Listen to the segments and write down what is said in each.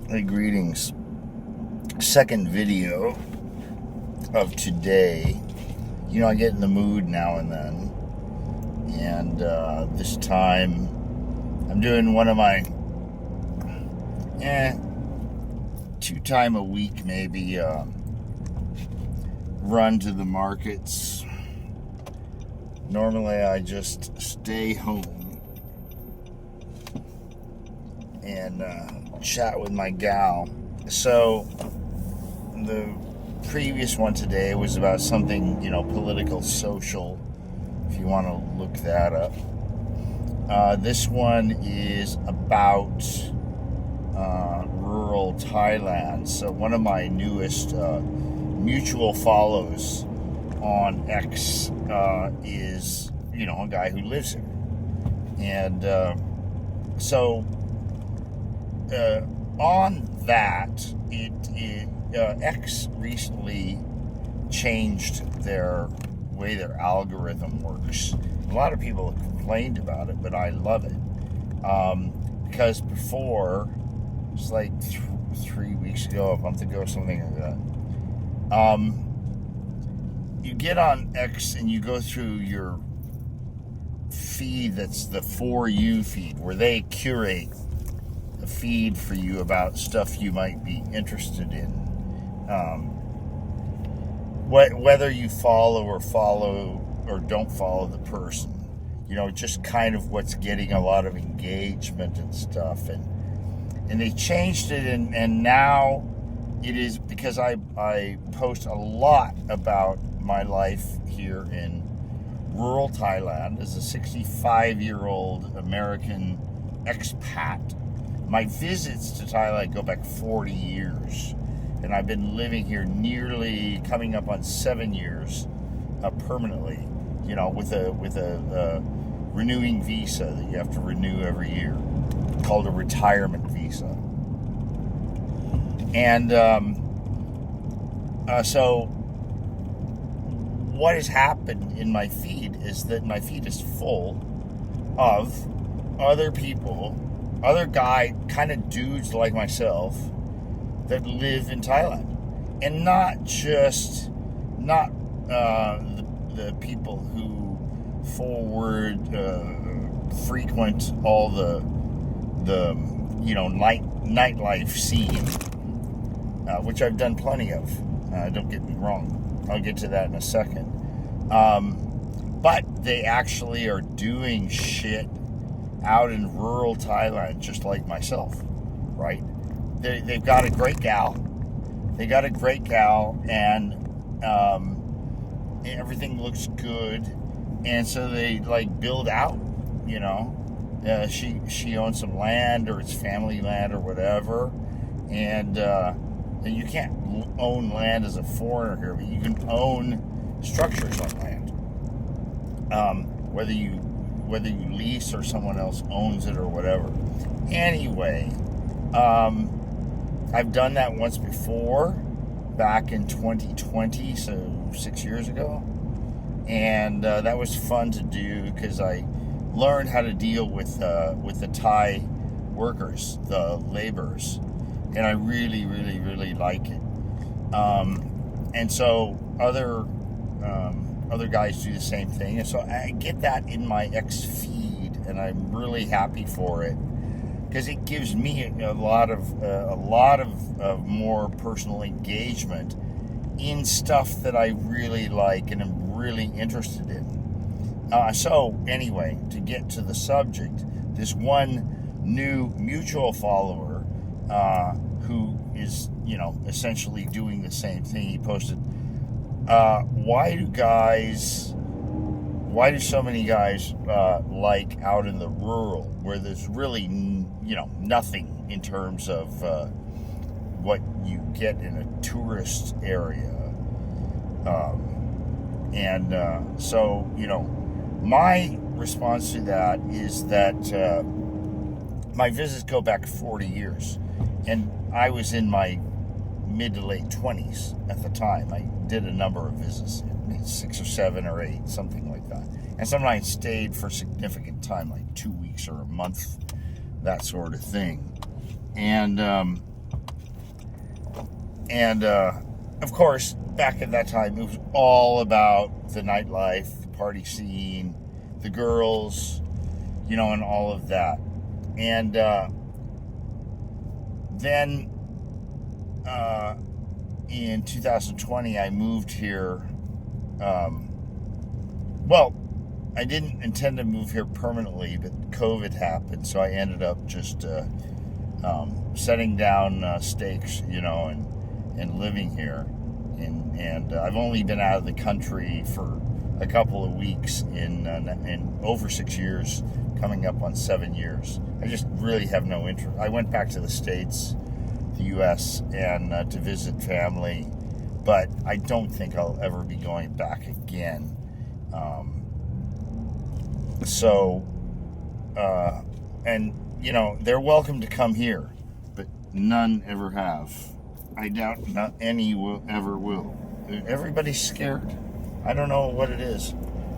Hey, greetings. Second video of today. I get in the mood now and then. And this time, I'm doing one of my 2 time a week maybe run to the markets. Normally, I just stay home and chat with my gal. So the previous one today was about something, political, social, if you want to look that up. This one is about rural Thailand. So one of my newest mutual follows on X is, a guy who lives here. And so on that, X recently changed their way their algorithm works. A lot of people have complained about it, but I love it because before, it's like 3 weeks ago, a month ago, something like that. You get on X and you go through your feed that's the For You feed, where they curate a feed for you about stuff you might be interested in. Whether you follow or don't follow the person, just kind of what's getting a lot of engagement and stuff. And they changed it, and now it is because I post a lot about my life here in rural Thailand as a 65-year-old American expat. My visits to Thailand go back 40 years, and I've been living here nearly coming up on 7 years permanently, with a renewing visa that you have to renew every year, called a retirement visa. And so what has happened in my feed is that my feed is full of other people, other guy kind of dudes like myself that live in Thailand, and not the people who frequent all the nightlife scene, which I've done plenty of. Don't get me wrong. I'll get to that in a second. But they actually are doing shit out in rural Thailand, just like myself, right? They've got a great gal. And everything looks good. And so they build out, she owns some land, or it's family land or whatever. And you can't own land as a foreigner here, but you can own structures on land. Whether you lease or someone else owns it or whatever. Anyway, I've done that once before, back in 2020, so 6 years ago. And that was fun to do because I learned how to deal with the Thai workers, the laborers. And I really, really, really like it. And so other guys do the same thing. And so I get that in my X feed, and I'm really happy for it because it gives me a lot of more personal engagement in stuff that I really like and am really interested in. So anyway, to get to the subject, this one new mutual follower who is, essentially doing the same thing. He posted, why do so many guys like out in the rural, where there's really, nothing in terms of what you get in a tourist area. So, my response to that is that my visits go back 40 years. And I was in my mid to late 20s at the time. I did a number of visits, 6 or 7 or 8, something like that. And sometimes I stayed for significant time, like 2 weeks or a month, that sort of thing. And And of course, back at that time, it was all about the nightlife, the party scene, the girls, and all of that. And then in 2020, I moved here. Well, I didn't intend to move here permanently, but COVID happened, so I ended up just setting down stakes, and living here. And I've only been out of the country for a couple of weeks in over 6 years, coming up on 7 years. I just really have no interest. I went back to the States, the U.S., and to visit family, but I don't think I'll ever be going back again. And they're welcome to come here, but none ever have. I doubt not any will ever will. Everybody's scared. I don't know what it is,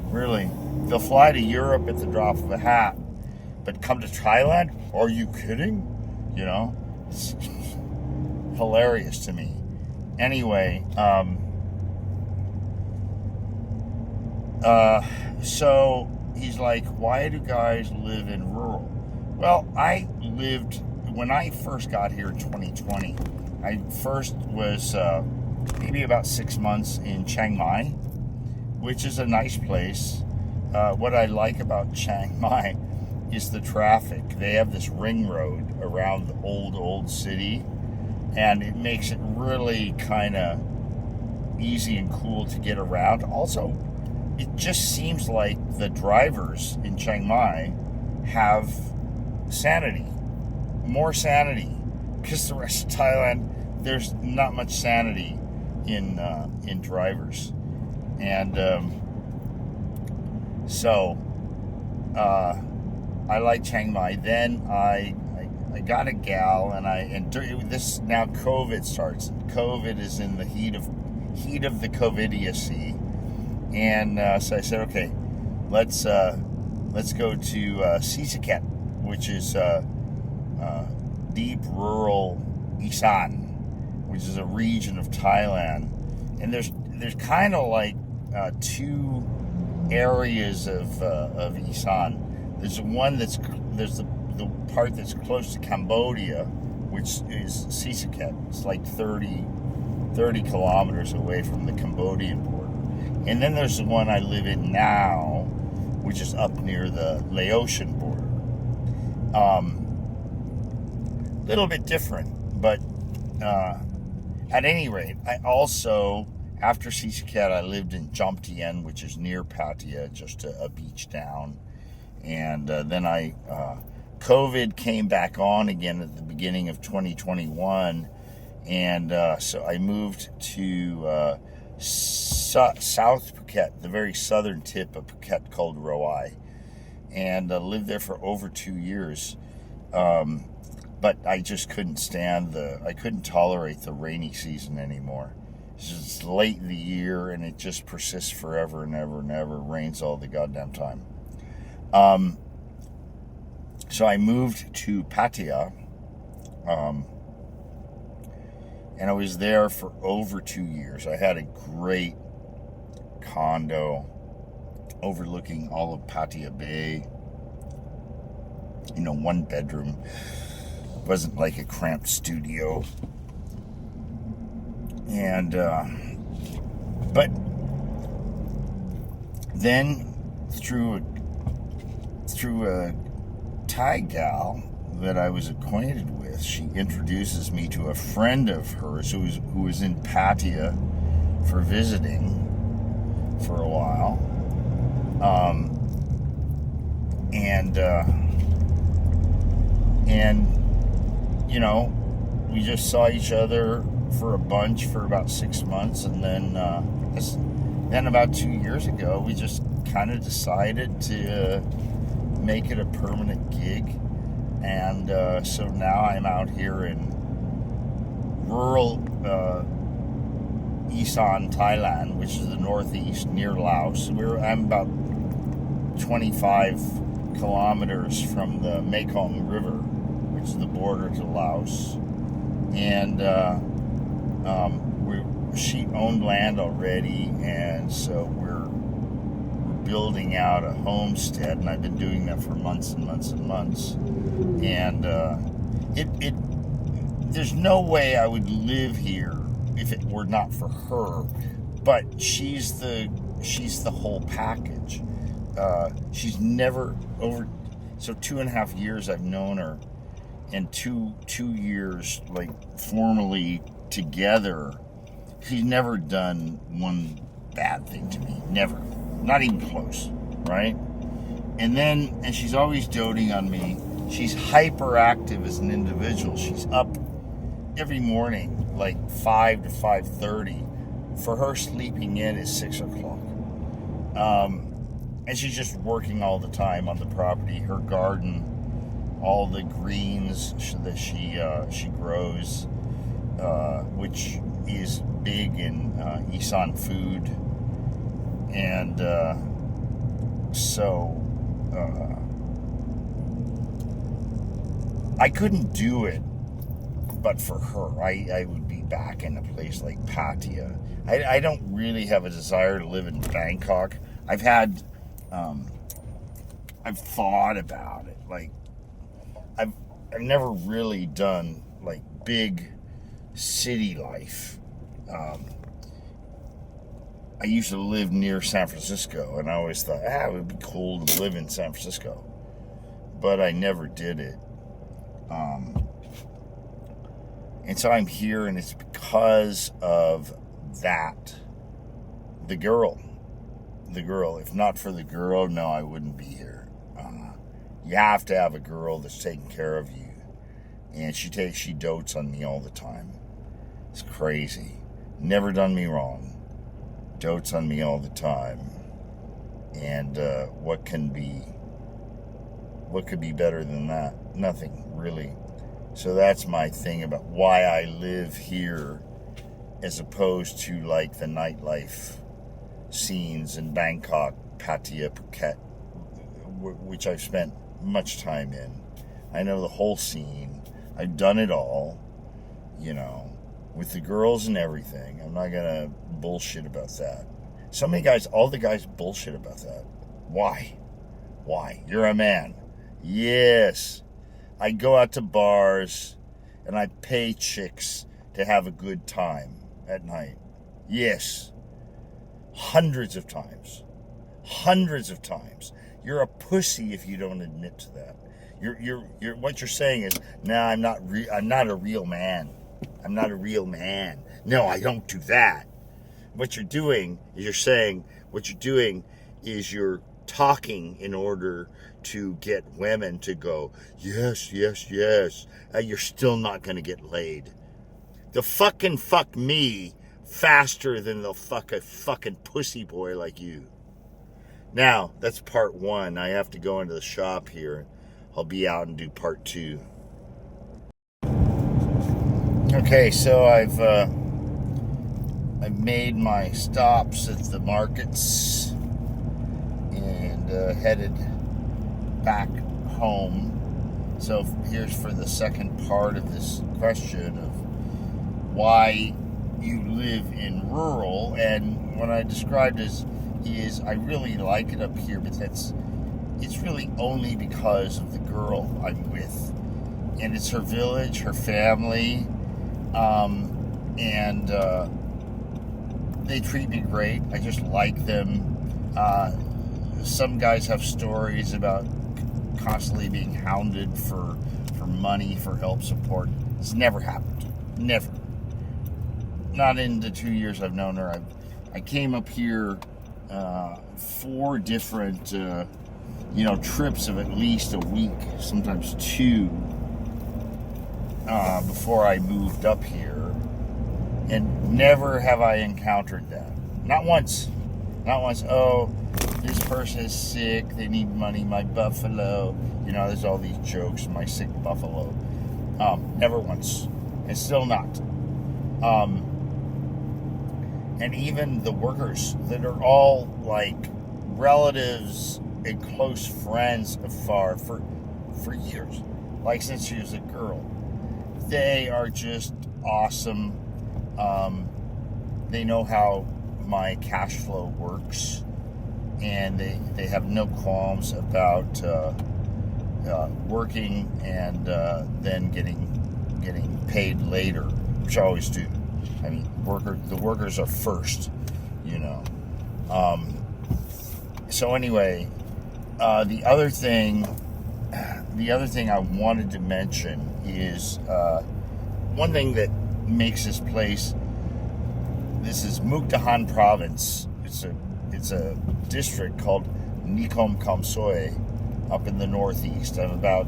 really. They'll fly to Europe at the drop of a hat, but come to Thailand? Are you kidding? It's hilarious to me. Anyway, so he's like, why do guys live in rural? Well, when I first got here in 2020, I first was maybe about 6 months in Chiang Mai, which is a nice place. What I like about Chiang Mai is the traffic. They have this ring road around the old city, and it makes it really kind of easy and cool to get around. Also, it just seems like the drivers in Chiang Mai have more sanity, because the rest of Thailand, there's not much sanity in drivers. And so I like Chiang Mai. Then I got a gal, and this now COVID starts. COVID is in the heat of the COVIDiacy, and so I said, okay, let's go to Sisaket, which is deep rural Isan, which is a region of Thailand. And there's kind of like two areas of Isan. There's the part that's close to Cambodia, which is Sisaket. It's like 30 kilometers away from the Cambodian border. And then there's the one I live in now, which is up near the Laotian border. Little bit different, but at any rate, I also, after Sisaket, I lived in Jomtien, which is near Pattaya, just a beach down. And then COVID came back on again at the beginning of 2021, and so I moved to South Phuket, the very southern tip of Phuket, called Roai, and lived there for over 2 years. But I just couldn't I couldn't tolerate the rainy season anymore. It's just late in the year, and it just persists forever and ever and ever. Rains all the goddamn time. So I moved to Pattaya, and I was there for over 2 years. I had a great condo overlooking all of Pattaya Bay. 1 bedroom. It wasn't like a cramped studio. And but then through a Thai gal that I was acquainted with, she introduces me to a friend of hers who was in Pattaya for visiting for a while. We just saw each other for a bunch for about 6 months, and then about 2 years ago, we just kind of decided to make it a permanent gig, and so now I'm out here in rural Isan, Thailand, which is the northeast near Laos. I'm about 25 kilometers from the Mekong River, which is the border to Laos, and She owned land already, and so we're building out a homestead, and I've been doing that for months and months and months. And there's no way I would live here if it were not for her. But she's the whole package. She's never over. So 2.5 years I've known her, and two years like formally together. She's never done one bad thing to me. Never. Not even close. Right? And she's always doting on me. She's hyperactive as an individual. She's up every morning like 5 to 5:30. For her, sleeping in is 6 o'clock. And she's just working all the time on the property. Her garden, all the greens that she grows, which is big in Isan food. And so I couldn't do it but for her. I would be back in a place like Pattaya. I don't really have a desire to live in Bangkok. I've thought about it. Like, I've never really done like big city life. I used to live near San Francisco, and I always thought, it would be cool to live in San Francisco. But I never did it. And so I'm here, and it's because of that. The girl. If not for the girl, no, I wouldn't be here. You have to have a girl that's taking care of you. And she dotes on me all the time. It's crazy. Never done me wrong. Dotes on me all the time. And what could be better than that? Nothing, really. So that's my thing about why I live here, as opposed to like the nightlife scenes in Bangkok, Pattaya, Phuket, which I've spent much time in. I know the whole scene. I've done it all, with the girls and everything. I'm not gonna bullshit about that. All the guys bullshit about that. Why? You're a man. Yes. I go out to bars and I pay chicks to have a good time at night. Yes. Hundreds of times. You're a pussy if you don't admit to that. You're what you're saying is, I'm not a real man. I'm not a real man. No, I don't do that. What you're doing is you're talking in order to get women to go, yes. You're still not going to get laid. They'll fucking fuck me faster than they'll fuck a fucking pussy boy like you. Now, that's part 1. I have to go into the shop here. I'll be out and do part 2. Okay, so I've made my stops at the markets and headed back home. So here's for the second part of this question of why you live in rural. And what I described is I really like it up here, but it's really only because of the girl I'm with. And it's her village, her family, and they treat me great. I just like them. Some guys have stories about constantly being hounded for money, for help, support. It's never happened. Never. Not in the 2 years I've known her. I came up here 4 different trips of at least a week, sometimes 2, before I moved up here, and never have I encountered that. Not once. Oh, this person is sick, they need money, my buffalo. There's all these jokes, my sick buffalo. Never once. And still not. And even the workers that are all like relatives and close friends afar for years, like since she was a girl, they are just awesome. They know how my cash flow works, and they have no qualms about working and then getting paid later, which I always do. I mean, the workers are first, you know. So anyway, the other thing I wanted to mention is one thing that makes this place. This is Mukdahan province. It's a district called Nikom Kamsoy up in the northeast. I'm about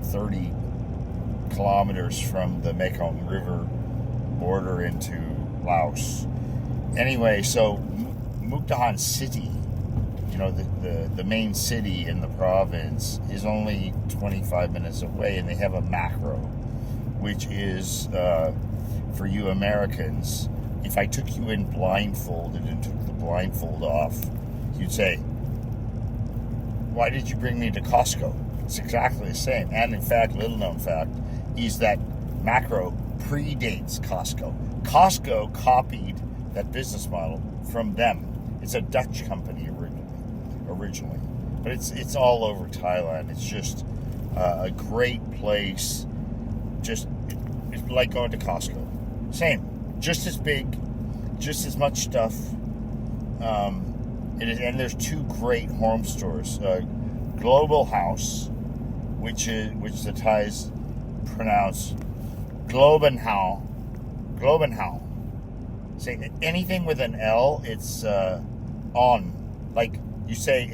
30 kilometers from the Mekong River border into Laos. Anyway, so Mukdahan City, you know, the main city in the province, is only 25 minutes away, and they have a macro, which is, for you Americans, if I took you in blindfolded and took the blindfold off, you'd say, why did you bring me to Costco? It's exactly the same. And in fact, little known fact, is that macro predates Costco. Costco copied that business model from them. It's a Dutch company originally. But it's all over Thailand. It's just a great place. Just, it's like going to Costco. Same. Just as big, just as much stuff. And there's two great home stores. Global House, which the Thais pronounce Globenhau. Globenhau. Say anything with an L, it's on. Like you say,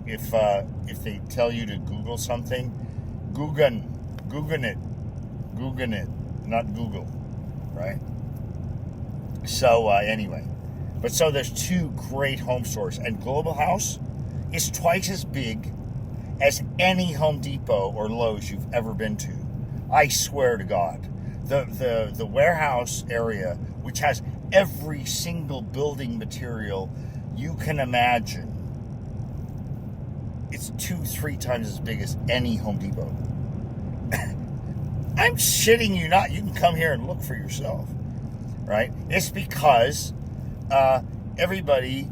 if they tell you to Google something, Google it, not Google, right? So anyway, but so there's two great home stores, and Global House is twice as big as any Home Depot or Lowe's you've ever been to. I swear to God. The warehouse area, which has every single building material you can imagine, it's 2-3 times as big as any Home Depot. I'm shitting you not. You can come here and look for yourself, right? It's because everybody,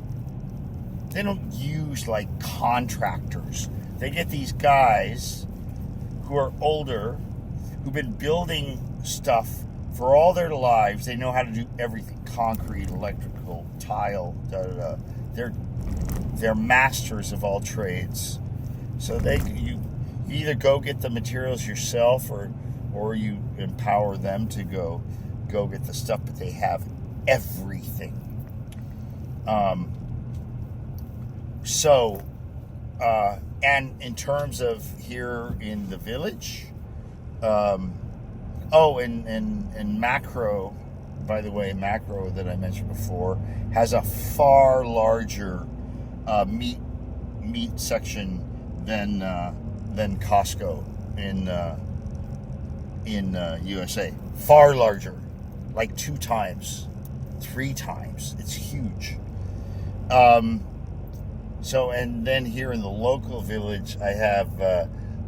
they don't use like contractors. They get these guys who are older, who've been building stuff for all their lives. They know how to do everything: concrete, electrical, tile, They're masters of all trades. So you either go get the materials yourself, or you empower them to go get the stuff. But they have everything. And in terms of here in the village, and Macro, by the way, Macro that I mentioned before has a far larger meat section than Costco in USA. Far larger, like 2 times, 3 times. It's huge. So, and then here in the local village, I have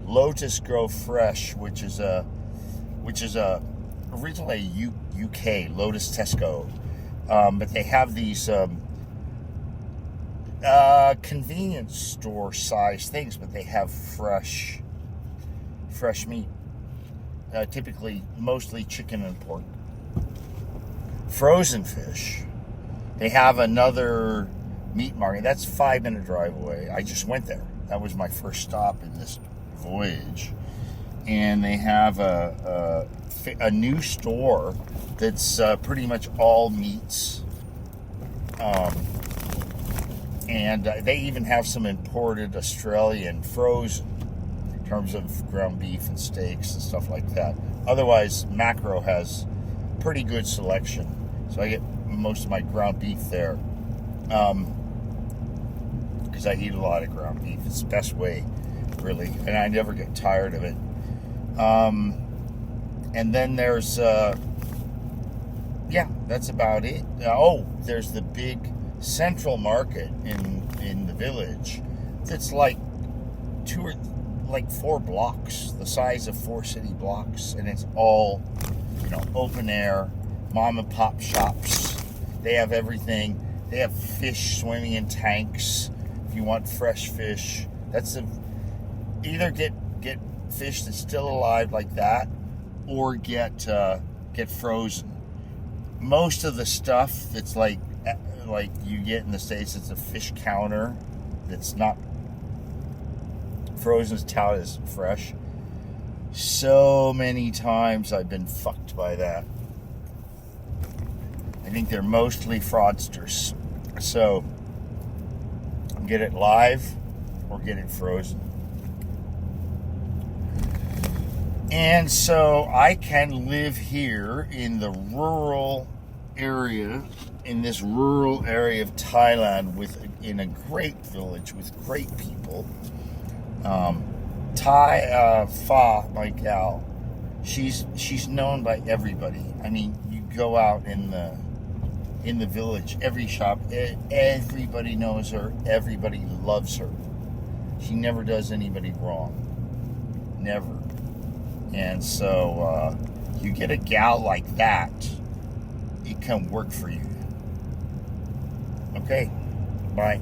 Lotus Grow Fresh, which is originally UK Lotus Tesco, but they have these convenience store size things, but they have fresh meat, typically mostly chicken and pork. Frozen fish. They have another meat market. That's 5-minute drive away. I just went there. That was my first stop in this voyage. And they have a new store that's pretty much all meats. And they even have some imported Australian frozen in terms of ground beef and steaks and stuff like that. Otherwise, Macro has pretty good selection. So I get most of my ground beef there. Because I eat a lot of ground beef. It's the best way, really. And I never get tired of it. And then there's, that's about it. There's the big central market in the village. It's like 4 blocks, the size of 4 city blocks, and it's all, open air. mom and pop shops. They have everything. They have fish swimming in tanks. If you want fresh fish, either get fish that's still alive like that, or get frozen. Most of the stuff that's like you get in the States, it's a fish counter that's not frozen, is touted as fresh. So many times I've been fucked by that. I think they're mostly fraudsters. So get it live or get it frozen. And so I can live here in the rural area, in this rural area of Thailand, in a great village with great people. Fa, my gal, she's known by everybody. I mean, you go out in the village, every shop, everybody knows her, everybody loves her. She never does anybody wrong. Never. And so you get a gal like that, it can work for you. Okay, bye.